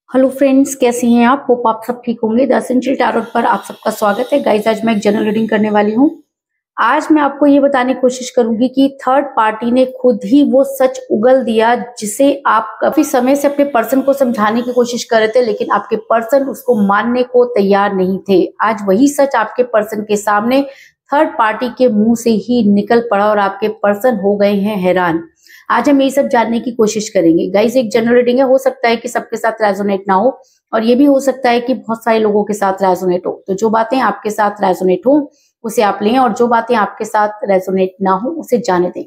Hello friends, कैसे हैं आप? होप आप सब ठीक होंगे। द एसेंशियल टैरोट पर आप सबका स्वागत है। गाइस, आज मैं एक जनरल रीडिंग करने वाली हूँ। आज मैं आपको ये बताने की कोशिश करूंगी कि थर्ड पार्टी ने खुद ही वो सच उगल दिया जिसे आप काफी समय से अपने पर्सन को समझाने की कोशिश कर रहे थे, लेकिन आपके पर्सन उसको मानने को तैयार नहीं थे। आज वही सच आपके पर्सन के सामने थर्ड पार्टी के मुंह से ही निकल पड़ा और आपके पर्सन हो गए हैं हैरान। आज हम ये सब जानने की कोशिश करेंगे। गाइस, एक जनरल रीडिंग है, हो सकता है कि सबके साथ रेजोनेट ना हो और ये भी हो सकता है कि बहुत सारे लोगों के साथ रेजोनेट हो। तो जो बातें आपके साथ रेजोनेट हो उसे आप लें और जो बातें आपके साथ रेजोनेट ना हो उसे जाने दें।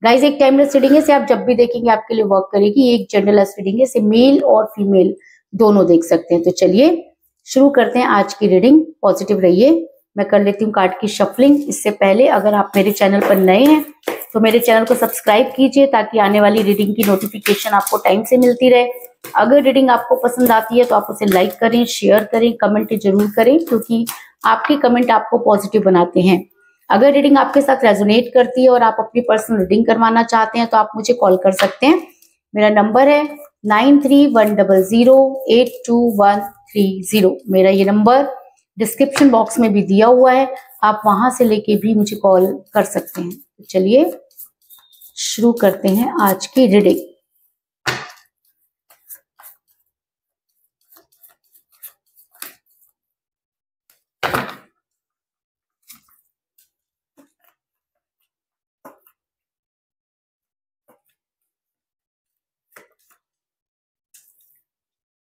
गाइस, एक टाइमलेस रीडिंग है, इसे आप जब भी देखेंगे आपके लिए वर्क करेगी। एक जेंडरलेस रीडिंग है, इसे मेल और फीमेल दोनों देख सकते हैं। तो चलिए शुरू करते हैं आज की रीडिंग। पॉजिटिव रहिए। मैं कर लेती हूँ कार्ड की शफलिंग। इससे पहले अगर आप मेरे चैनल पर नए हैं तो मेरे चैनल को सब्सक्राइब कीजिए ताकि आने वाली रीडिंग की नोटिफिकेशन आपको टाइम से मिलती रहे। अगर रीडिंग आपको पसंद आती है तो आप उसे लाइक करें, शेयर करें, कमेंट जरूर करें, क्योंकि आपके कमेंट आपको पॉजिटिव बनाते हैं। अगर रीडिंग आपके साथ रेजोनेट करती है और आप अपनी पर्सनल रीडिंग करवाना चाहते हैं तो आप मुझे कॉल कर सकते हैं। मेरा नंबर है 9310082130। मेरा ये नंबर डिस्क्रिप्शन बॉक्स में भी दिया हुआ है, आप वहां से लेके भी मुझे कॉल कर सकते हैं। तो चलिए शुरू करते हैं आज की reading.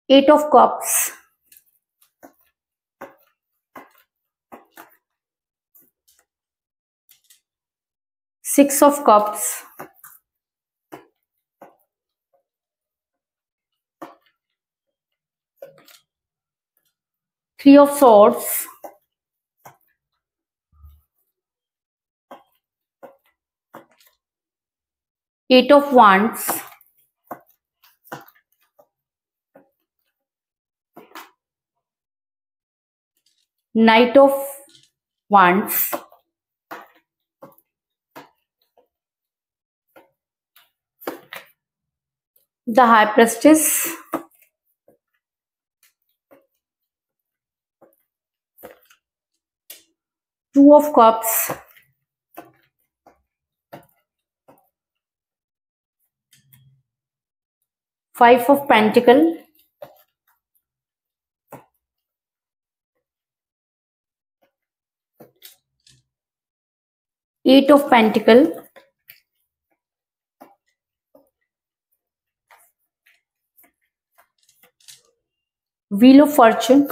Eight of cups, six of cups, three of swords, eight of wands, knight of wands, the high priestess, two of cups, five of pentacle, eight of pentacle, wheel of fortune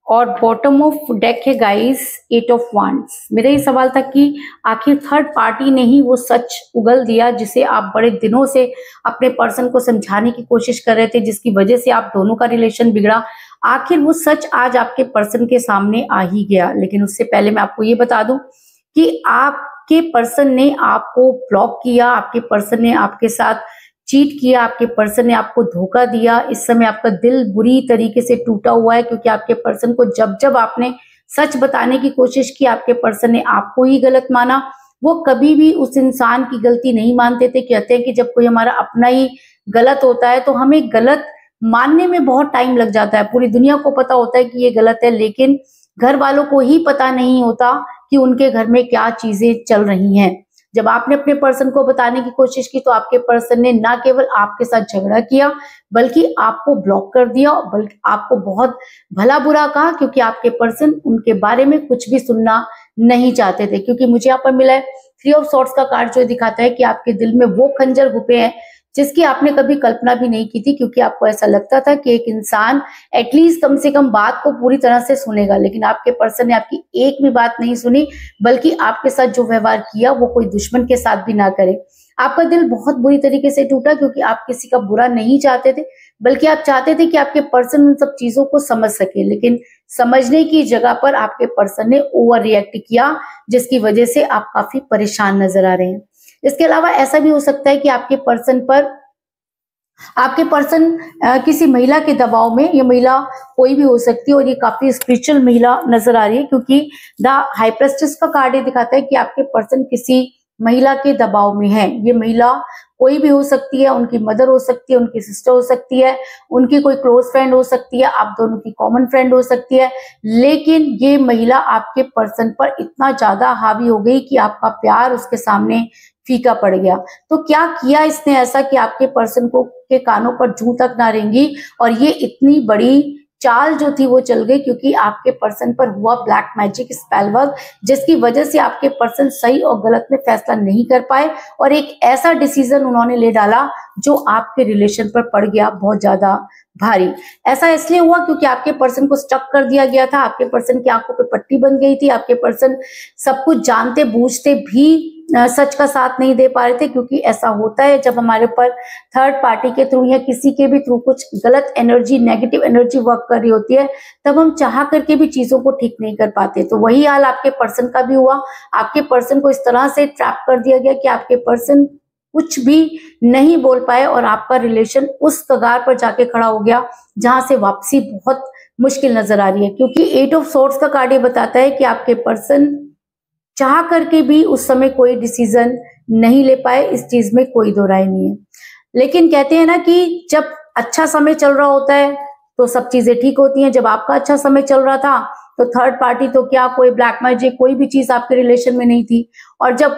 और bottom of deck है guys eight of wands। मेरा ये सवाल था कि आखिर third party ने ही वो सच उगल दिया जिसे आप बड़े दिनों से अपने पर्सन को समझाने की कोशिश कर रहे थे, जिसकी वजह से आप दोनों का रिलेशन बिगड़ा। आखिर वो सच आज आपके पर्सन के सामने आ ही गया। लेकिन उससे पहले मैं आपको ये बता दूं कि आपके पर्सन ने आपको ब्लॉक किया, आपके पर्सन ने आपके साथ चीट किया, आपके पर्सन ने आपको धोखा दिया। इस समय आपका दिल बुरी तरीके से टूटा हुआ है, क्योंकि आपके पर्सन को जब जब आपने सच बताने की कोशिश की आपके पर्सन ने आपको ही गलत माना। वो कभी भी उस इंसान की गलती नहीं मानते थे। कहते हैं कि जब कोई हमारा अपना ही गलत होता है तो हमें गलत मानने में बहुत टाइम लग जाता है। पूरी दुनिया को पता होता है कि ये गलत है, लेकिन घर वालों को ही पता नहीं होता कि उनके घर में क्या चीजें चल रही हैं। जब आपने अपने पर्सन को बताने की कोशिश की तो आपके पर्सन ने ना केवल आपके साथ झगड़ा किया बल्कि आपको ब्लॉक कर दिया, बल्कि आपको बहुत भला बुरा कहा, क्योंकि आपके पर्सन उनके बारे में कुछ भी सुनना नहीं चाहते थे। क्योंकि मुझे यहाँ पर मिला है थ्री ऑफ सॉर्ड्स का कार्ड, जो दिखाता है कि आपके दिल में वो खंजर घुपे हैं जिसकी आपने कभी कल्पना भी नहीं की थी। क्योंकि आपको ऐसा लगता था कि एक इंसान एटलीस्ट कम से कम बात को पूरी तरह से सुनेगा, लेकिन आपके पर्सन ने आपकी एक भी बात नहीं सुनी, बल्कि आपके साथ जो व्यवहार किया वो कोई दुश्मन के साथ भी ना करे। आपका दिल बहुत बुरी तरीके से टूटा, क्योंकि आप किसी का बुरा नहीं चाहते थे, बल्कि आप चाहते थे कि आपके पर्सन उन सब चीजों को समझ सके। लेकिन समझने की जगह पर आपके पर्सन ने ओवर रिएक्ट किया, जिसकी वजह से आप काफी परेशान नजर आ रहे हैं। इसके अलावा ऐसा भी हो सकता है कि आपके पर्सन किसी महिला के दबाव में, ये महिला कोई भी हो सकती है और ये काफी स्पिरिचुअल महिला नजर आ रही है, क्योंकि द हाई प्रेस्टिस का कार्ड ये दिखाता है कि आपके पर्सन किसी महिला के दबाव में है। ये महिला कोई भी हो सकती है, उनकी मदर हो सकती है, उनकी सिस्टर हो सकती है, उनकी कोई क्लोज फ्रेंड हो सकती है, आप दोनों की कॉमन फ्रेंड हो सकती है, लेकिन ये महिला आपके पर्सन पर इतना ज्यादा हावी हो गई कि आपका प्यार उसके सामने फीका पड़ गया। तो क्या किया इसने ऐसा कि आपके पर्सन को के कानों पर जूं तक ना रेंगी और ये इतनी बड़ी चाल जो थी वो चल गई, क्योंकि आपके पर्सन पर हुआ ब्लैक मैजिक स्पेल वर्क, जिसकी वजह से आपके पर्सन सही और गलत में फैसला नहीं कर पाए और एक ऐसा डिसीजन उन्होंने ले डाला जो आपके रिलेशन पर पड़ गया बहुत ज्यादा भारी। ऐसा इसलिए हुआ क्योंकि आपके पर्सन को स्टक कर दिया गया था, आपके पर्सन की आंखों पे पट्टी बन गई थी, आपके पर्सन सब कुछ जानते बूझते भी सच का साथ नहीं दे पा रहे थे, क्योंकि ऐसा होता है जब हमारे ऊपर थर्ड पार्टी के थ्रू या किसी के भी थ्रू कुछ गलत एनर्जी, नेगेटिव एनर्जी वर्क कर रही होती है, तब हम चाह करके भी चीजों को ठीक नहीं कर पाते। तो वही हाल आपके पर्सन का भी हुआ। आपके पर्सन को इस तरह से ट्रैप कर दिया गया कि आपके पर्सन कुछ भी नहीं बोल पाए और आपका रिलेशन उस कगार पर जाके खड़ा हो गया जहां से वापसी बहुत मुश्किल नजर आ रही है, क्योंकि 8 ऑफ सोर्ड्स का कार्ड ये बताता है कि आपके पर्सन चाह करके भी उस समय कोई डिसीजन नहीं ले पाए। इस चीज में कोई दो राय नहीं है, लेकिन कहते हैं ना कि जब अच्छा समय चल रहा होता है तो सब चीजें ठीक होती हैं। जब आपका अच्छा समय चल रहा था तो थर्ड पार्टी तो क्या, कोई ब्लैक मैजिक कोई भी चीज आपके रिलेशन में नहीं थी, और जब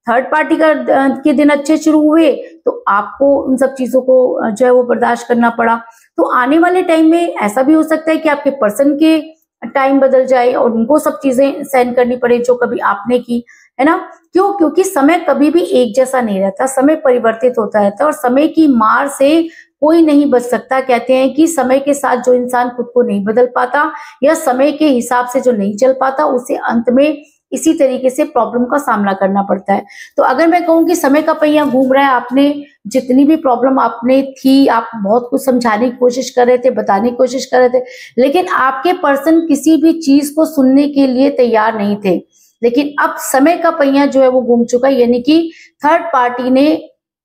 थर्ड पार्टी का के दिन अच्छे शुरू हुए तो आपको उन सब चीजों को जो है वो बर्दाश्त करना पड़ा। तो आने वाले टाइम में ऐसा भी हो सकता है कि आपके पर्सन के टाइम बदल जाए और उनको सब चीजें सहन करनी पड़े जो कभी आपने की, है ना। क्यों? क्योंकि समय कभी भी एक जैसा नहीं रहता, समय परिवर्तित होता रहता है और समय की मार से कोई नहीं बच सकता। कहते हैं कि समय के साथ जो इंसान खुद को नहीं बदल पाता या समय के हिसाब से जो नहीं चल पाता, उसे अंत में इसी तरीके से प्रॉब्लम का सामना करना पड़ता है। तो अगर मैं कहूँ कि समय का पहिया घूम रहा है, आपने जितनी भी प्रॉब्लम आपने थी, आप बहुत कुछ समझाने की कोशिश कर रहे थे, बताने की कोशिश कर रहे थे, लेकिन आपके पर्सन किसी भी चीज को सुनने के लिए तैयार नहीं थे। लेकिन अब समय का पहिया जो है वो घूम चुका है, यानी कि थर्ड पार्टी ने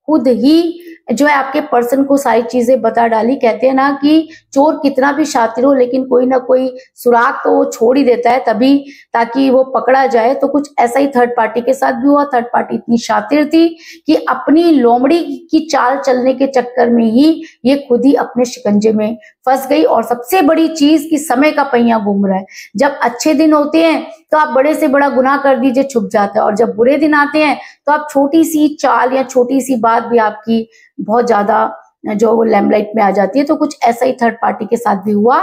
खुद ही जो है आपके पर्सन को सारी चीजें बता डाली। कहते हैं ना कि चोर कितना भी शातिर हो लेकिन कोई ना कोई सुराग तो वो छोड़ ही देता है तभी, ताकि वो पकड़ा जाए। तो कुछ ऐसा ही थर्ड पार्टी के साथ भी हुआ। थर्ड पार्टी इतनी शातिर थी कि अपनी लोमड़ी की चाल चलने के चक्कर में ही ये खुद ही अपने शिकंजे में फंस गई। और सबसे बड़ी चीज कि समय का पहिया घूम रहा है। जब अच्छे दिन होते हैं तो आप बड़े से बड़ा गुनाह कर दीजिए, छुप जाता है, और जब बुरे दिन आते हैं तो आप छोटी सी चाल या छोटी सी बात भी आपकी बहुत ज्यादा जो लैम्बलाइट में आ जाती है। तो कुछ ऐसा ही थर्ड पार्टी के साथ भी हुआ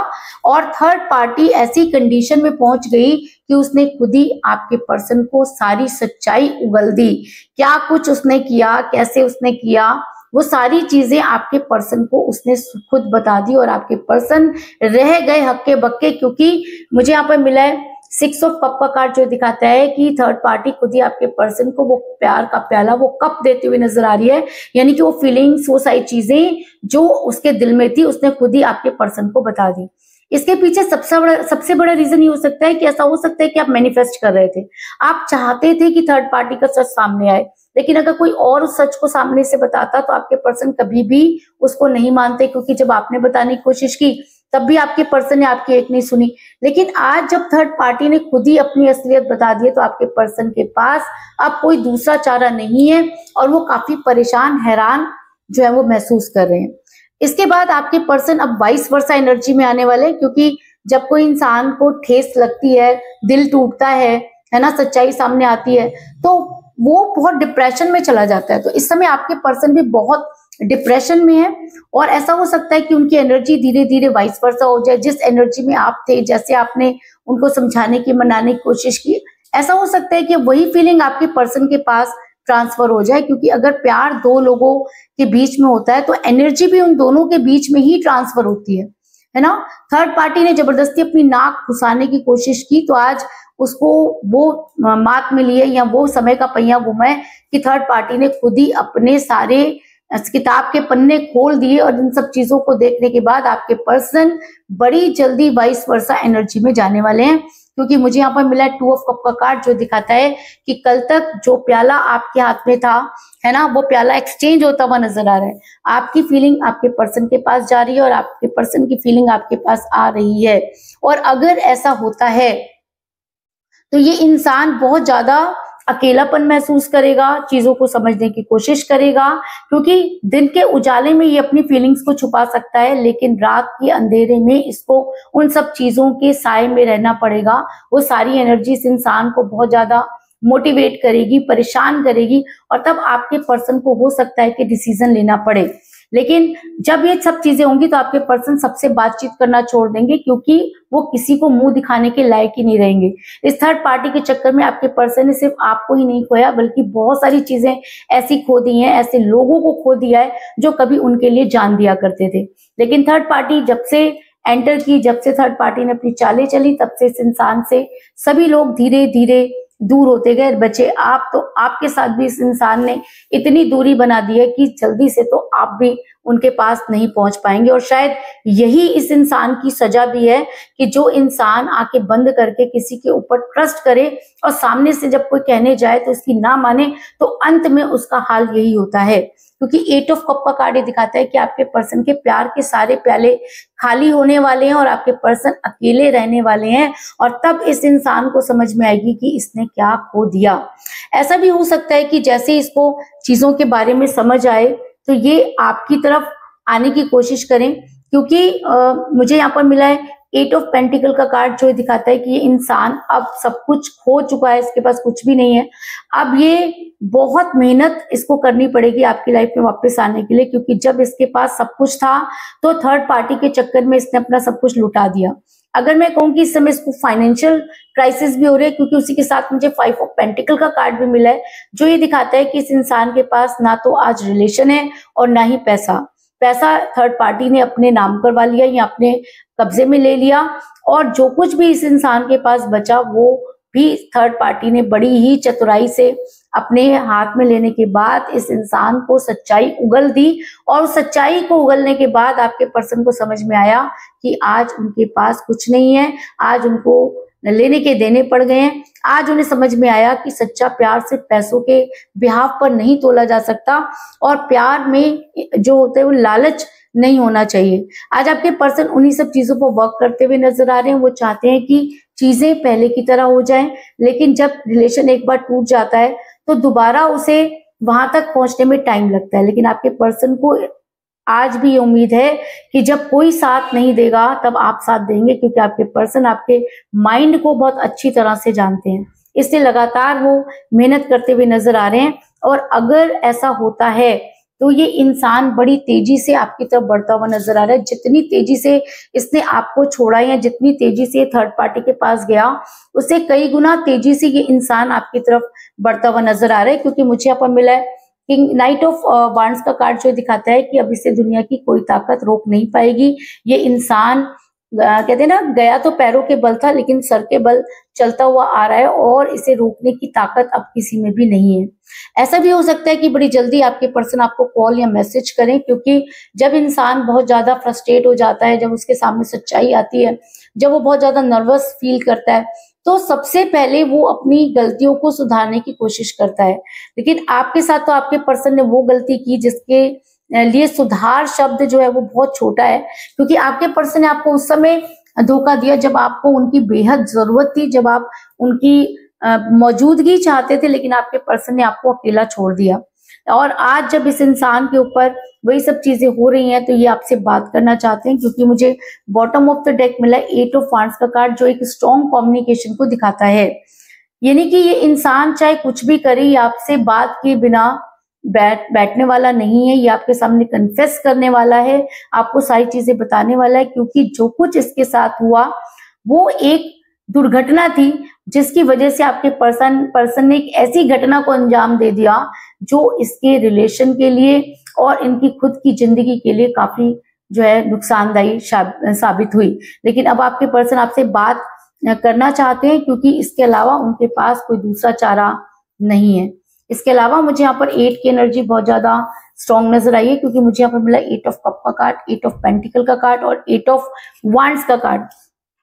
और थर्ड पार्टी ऐसी कंडीशन में पहुंच गई कि उसने खुद ही आपके पर्सन को सारी सच्चाई उगल दी। क्या कुछ उसने किया, कैसे उसने किया, वो सारी चीजें आपके पर्सन को उसने खुद बता दी और आपके पर्सन रह गए हक्के बक्के। क्योंकि मुझे यहाँ पर मिला है 6 ऑफ कप का कार्ड जो दिखाता है कि थर्ड पार्टी खुद ही आपके पर्सन को वो प्यार का प्याला, वो कप देते हुए नजर आ रही है। यानी कि वो फीलिंग्स, वो सारी चीजें जो उसके दिल में थी उसने खुद ही आपके पर्सन को बता दी। इसके पीछे सबसे बड़ा रीजन ये हो सकता है कि ऐसा हो सकता है कि आप मैनिफेस्ट कर रहे थे, आप चाहते थे कि थर्ड पार्टी का सच सामने आए, लेकिन अगर कोई और उस सच को सामने से बताता तो आपके पर्सन कभी भी उसको नहीं मानते, क्योंकि जब आपने बताने की कोशिश की तब भी आपके पर्सन ने आपकी एक नहीं सुनी। लेकिन आज जब थर्ड पार्टी ने खुद ही अपनी असलियत बता दी है तो आपके पर्सन के पास अब कोई दूसरा चारा नहीं है और वो काफी परेशान, हैरान जो है वो महसूस कर रहे हैं। इसके बाद आपके पर्सन अब वाइस वर्सा एनर्जी में आने वाले हैं, क्योंकि जब कोई इंसान को ठेस लगती है, दिल टूटता है ना, सच्चाई सामने आती है तो वो बहुत डिप्रेशन में चला जाता है। तो इस समय आपके पर्सन भी बहुत डिप्रेशन में है और ऐसा हो सकता है कि उनकी एनर्जी धीरे धीरे वाइस वर्सा हो जाए। जिस एनर्जी में आप थे, जैसे आपने उनको समझाने की, मनाने की कोशिश की, ऐसा हो सकता है कि वही फीलिंग आपके पर्सन के पास ट्रांसफर हो जाए। क्योंकि अगर प्यार दो लोगों के बीच में होता है तो एनर्जी भी उन दोनों के बीच में ही ट्रांसफर होती है ना। थर्ड पार्टी ने जबरदस्ती अपनी नाक घुसाने की कोशिश की तो आज उसको वो मात मिली है या वो समय का पहिया घुमा है कि थर्ड पार्टी ने खुद ही अपने सारे किताब के पन्ने खोल दिए और इन सब चीजों को देखने के बाद आपके पर्सन बड़ी जल्दी वाइस वर्सा एनर्जी में जाने वाले हैं। क्योंकि मुझे यहाँ पर मिला है 2 ऑफ कप का कार्ड जो दिखाता है कि कल तक जो प्याला आपके हाथ में था, है ना, वो प्याला एक्सचेंज होता हुआ नजर आ रहा है। आपकी फीलिंग आपके पर्सन के पास जा रही है और आपके पर्सन की फीलिंग आपके पास आ रही है। और अगर ऐसा होता है तो ये इंसान बहुत ज्यादा अकेलापन महसूस करेगा, चीजों को समझने की कोशिश करेगा, क्योंकि दिन के उजाले में ये अपनी फीलिंग्स को छुपा सकता है, लेकिन रात के अंधेरे में इसको उन सब चीजों के साए में रहना पड़ेगा। वो सारी एनर्जी इस इंसान को बहुत ज्यादा मोटिवेट करेगी, परेशान करेगी, और तब आपके पर्सन को हो सकता है कि डिसीजन लेना पड़े। लेकिन जब ये सब चीजें होंगी तो आपके पर्सन सबसे बातचीत करना छोड़ देंगे, क्योंकि वो किसी को मुंह दिखाने के लायक ही नहीं रहेंगे। इस थर्ड पार्टी के चक्कर में आपके पर्सन ने सिर्फ आपको ही नहीं खोया, बल्कि बहुत सारी चीजें ऐसी खो दी हैं, ऐसे लोगों को खो दिया है जो कभी उनके लिए जान दिया करते थे। लेकिन थर्ड पार्टी जब से एंटर की, जब से थर्ड पार्टी ने अपनी चालें चली, तब से इस इंसान से सभी लोग धीरे धीरे दूर होते गए। बच्चे आप तो, आपके साथ भी इस इंसान ने इतनी दूरी बना दी है कि जल्दी से तो आप भी उनके पास नहीं पहुंच पाएंगे। और शायद यही इस इंसान की सजा भी है कि जो इंसान आंखें बंद करके किसी के ऊपर ट्रस्ट करे और सामने से जब कोई कहने जाए तो उसकी ना माने, तो अंत में उसका हाल यही होता है। क्योंकि 8 ऑफ कप का कार्ड ये दिखाता है कि आपके पर्सन के प्यार के सारे प्याले खाली होने वाले हैं और आपके पर्सन अकेले रहने वाले हैं, और तब इस इंसान को समझ में आएगी कि इसने क्या खो दिया। ऐसा भी हो सकता है कि जैसे इसको चीजों के बारे में समझ आए तो ये आपकी तरफ आने की कोशिश करें, क्योंकि मुझे यहाँ पर मिला है 8 ऑफ पेंटिकल का कार्ड, जो दिखाता है कि ये इंसान अब सब कुछ खो चुका है, इसके पास कुछ भी नहीं है। अब ये बहुत मेहनत इसको करनी पड़ेगी आपकी लाइफ में वापस आने के लिए, क्योंकि जब इसके पास सब कुछ था तो थर्ड पार्टी के चक्कर में इसने अपना सब कुछ लुटा दिया। अगर मैं कहूँ कि इस समय इसको फाइनेंशियल क्राइसिस भी हो रही है, क्योंकि उसी के साथ मुझे 5 ऑफ पेंटिकल का कार्ड भी मिला है, जो ये दिखाता है कि इस इंसान के पास ना तो आज रिलेशन है और ना ही पैसा। पैसा थर्ड पार्टी ने अपने नाम करवा लिया या अपने कब्जे में ले लिया, और जो कुछ भी इस इंसान के पास बचा वो भी थर्ड पार्टी ने बड़ी ही चतुराई से अपने हाथ में लेने के बाद इस इंसान को सच्चाई उगल दी। और उस सच्चाई को उगलने के बाद आपके पर्सन को समझ में आया कि आज उनके पास कुछ नहीं है, आज उनको लेने के देने पड़ गए हैं। आज उन्हें समझ में आया कि सच्चा प्यार सिर्फ पैसों के बिहाफ पर नहीं तोला जा सकता, और प्यार में जो होते हैं वो लालच नहीं होना चाहिए। आज आपके पर्सन उन्हीं सब चीजों पर वर्क करते हुए नजर आ रहे हैं। वो चाहते हैं कि चीजें पहले की तरह हो जाएं, लेकिन जब रिलेशन एक बार टूट जाता है तो दोबारा उसे वहां तक पहुंचने में टाइम लगता है। लेकिन आपके पर्सन को आज भी ये उम्मीद है कि जब कोई साथ नहीं देगा तब आप साथ देंगे, क्योंकि आपके पर्सन आपके माइंड को बहुत अच्छी तरह से जानते हैं, इसलिए लगातार वो मेहनत करते हुए नजर आ रहे हैं। और अगर ऐसा होता है तो ये इंसान बड़ी तेजी से आपकी तरफ बढ़ता हुआ नजर आ रहा है। जितनी तेजी से इसने आपको छोड़ा या जितनी तेजी से थर्ड पार्टी के पास गया, उससे कई गुना तेजी से ये इंसान आपकी तरफ बढ़ता हुआ नजर आ रहा है। क्योंकि मुझे यहाँ पर मिला है किंग नाइट ऑफ वांड्स का कार्ड, जो दिखाता है कि अब इसे दुनिया की कोई ताकत रोक नहीं पाएगी। ये इंसान कहते हैं ना, गया तो पैरों के बल था लेकिन सर के बल चलता हुआ आ रहा है, और इसे रोकने की ताकत अब किसी में भी नहीं है। ऐसा भी हो सकता है कि बड़ी जल्दी आपके पर्सन आपको कॉल या मैसेज करें, क्योंकि जब इंसान बहुत ज्यादा फ्रस्ट्रेट हो जाता है, जब उसके सामने सच्चाई आती है, जब वो बहुत ज्यादा नर्वस फील करता है, तो सबसे पहले वो अपनी गलतियों को सुधारने की कोशिश करता है। लेकिन आपके साथ तो आपके पर्सन ने वो गलती की जिसके लिए सुधार शब्द जो है वो बहुत छोटा है, क्योंकि आपके पर्सन ने आपको उस समय धोखा दिया जब आपको उनकी बेहद जरूरत थी, जब आप उनकी मौजूदगी चाहते थे, लेकिन आपके पर्सन ने आपको अकेला छोड़ दिया। और आज जब इस इंसान के ऊपर वही सब चीजें हो रही हैं तो ये आपसे बात करना चाहते हैं, क्योंकि मुझे बॉटम ऑफ द डेक मिला 8 ऑफ वांड्स का कार्ड, जो एक स्ट्रॉन्ग कम्युनिकेशन को दिखाता है। यानी कि ये इंसान चाहे कुछ भी करे, ये आपसे बात किए बिना बैठने वाला नहीं है। ये आपके सामने कन्फेस करने वाला है, आपको सारी चीजें बताने वाला है, क्योंकि जो कुछ इसके साथ हुआ वो एक दुर्घटना थी, जिसकी वजह से आपके पर्सन ने एक ऐसी घटना को अंजाम दे दिया जो इसके रिलेशन के लिए और इनकी खुद की जिंदगी के लिए काफी जो है नुकसानदायी साबित हुई। लेकिन अब आपके पर्सन आपसे बात करना चाहते हैं, क्योंकि इसके अलावा उनके पास कोई दूसरा चारा नहीं है। इसके अलावा मुझे यहाँ पर 8 की एनर्जी बहुत ज्यादा स्ट्रॉन्ग नजर आई है, क्योंकि मुझे यहाँ पर मिला 8 ऑफ कप का कार्ड, 8 ऑफ पेंटिकल का कार्ड और 8 ऑफ वांड्स का कार्ड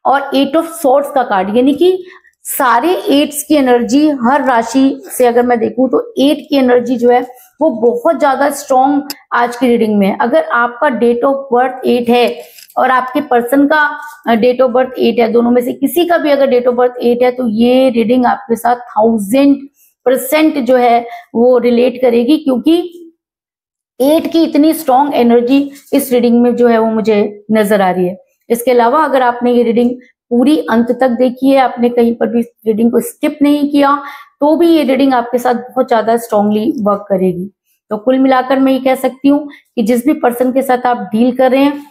और 8 ऑफ सॉर्ड्स का कार्ड। यानी कि सारे 8 की एनर्जी, हर राशि से अगर मैं देखूं तो 8 की एनर्जी जो है वो बहुत ज्यादा स्ट्रॉन्ग आज की रीडिंग में है। अगर आपका डेट ऑफ बर्थ 8 है और आपके पर्सन का डेट ऑफ बर्थ 8 है, दोनों में से किसी का भी अगर डेट ऑफ बर्थ 8 है, तो ये रीडिंग आपके साथ % जो है वो रिलेट करेगी, क्योंकि 8 की इतनी स्ट्रॉन्ग एनर्जी इस रीडिंग में जो है वो मुझे नजर आ रही है। इसके अलावा अगर आपने ये रीडिंग पूरी अंत तक देखी है, आपने कहीं पर भी रीडिंग को स्किप नहीं किया, तो भी ये रीडिंग आपके साथ बहुत ज्यादा स्ट्रांगली वर्क करेगी। तो कुल मिलाकर मैं ये कह सकती हूँ कि जिस भी पर्सन के साथ आप डील कर रहे हैं,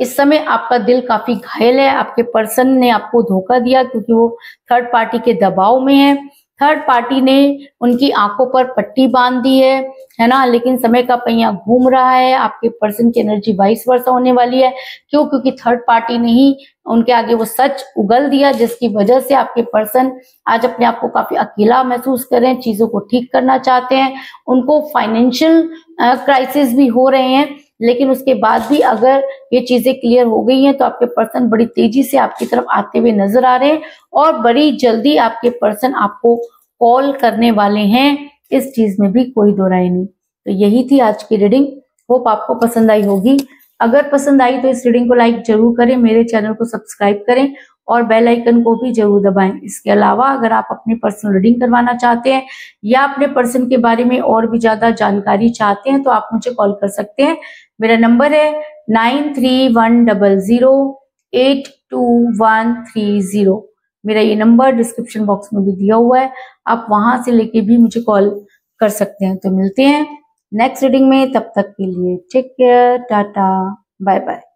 इस समय आपका दिल काफी घायल है। आपके पर्सन ने आपको धोखा दिया क्योंकि वो थर्ड पार्टी के दबाव में है। थर्ड पार्टी ने उनकी आंखों पर पट्टी बांध दी है ना। लेकिन समय का पहिया घूम रहा है, आपके पर्सन की एनर्जी वाइस वर्सा होने वाली है। क्यों? क्योंकि थर्ड पार्टी ने ही उनके आगे वो सच उगल दिया, जिसकी वजह से आपके पर्सन आज अपने आप को काफी अकेला महसूस कर रहे हैं, चीजों को ठीक करना चाहते हैं। उनको फाइनेंशियल क्राइसिस भी हो रहे हैं, लेकिन उसके बाद भी अगर ये चीजें क्लियर हो गई हैं तो आपके पर्सन बड़ी तेजी से आपकी तरफ आते हुए नजर आ रहे हैं और बड़ी जल्दी आपके पर्सन आपको कॉल करने वाले हैं। इस चीज में भी कोई दो राय नहीं। तो यही थी आज की रीडिंग। होप आपको पसंद आई होगी। अगर पसंद आई तो इस रीडिंग को लाइक जरूर करें, मेरे चैनल को सब्सक्राइब करें और बेल आइकन को भी जरूर दबाएं। इसके अलावा अगर आप अपनी पर्सनल रीडिंग करवाना चाहते हैं या अपने पर्सन के बारे में और भी ज्यादा जानकारी चाहते हैं तो आप मुझे कॉल कर सकते हैं। मेरा नंबर है 9310082130। मेरा ये नंबर डिस्क्रिप्शन बॉक्स में भी दिया हुआ है, आप वहां से लेके भी मुझे कॉल कर सकते हैं। तो मिलते हैं नेक्स्ट रीडिंग में, तब तक के लिए take care, tata, bye bye.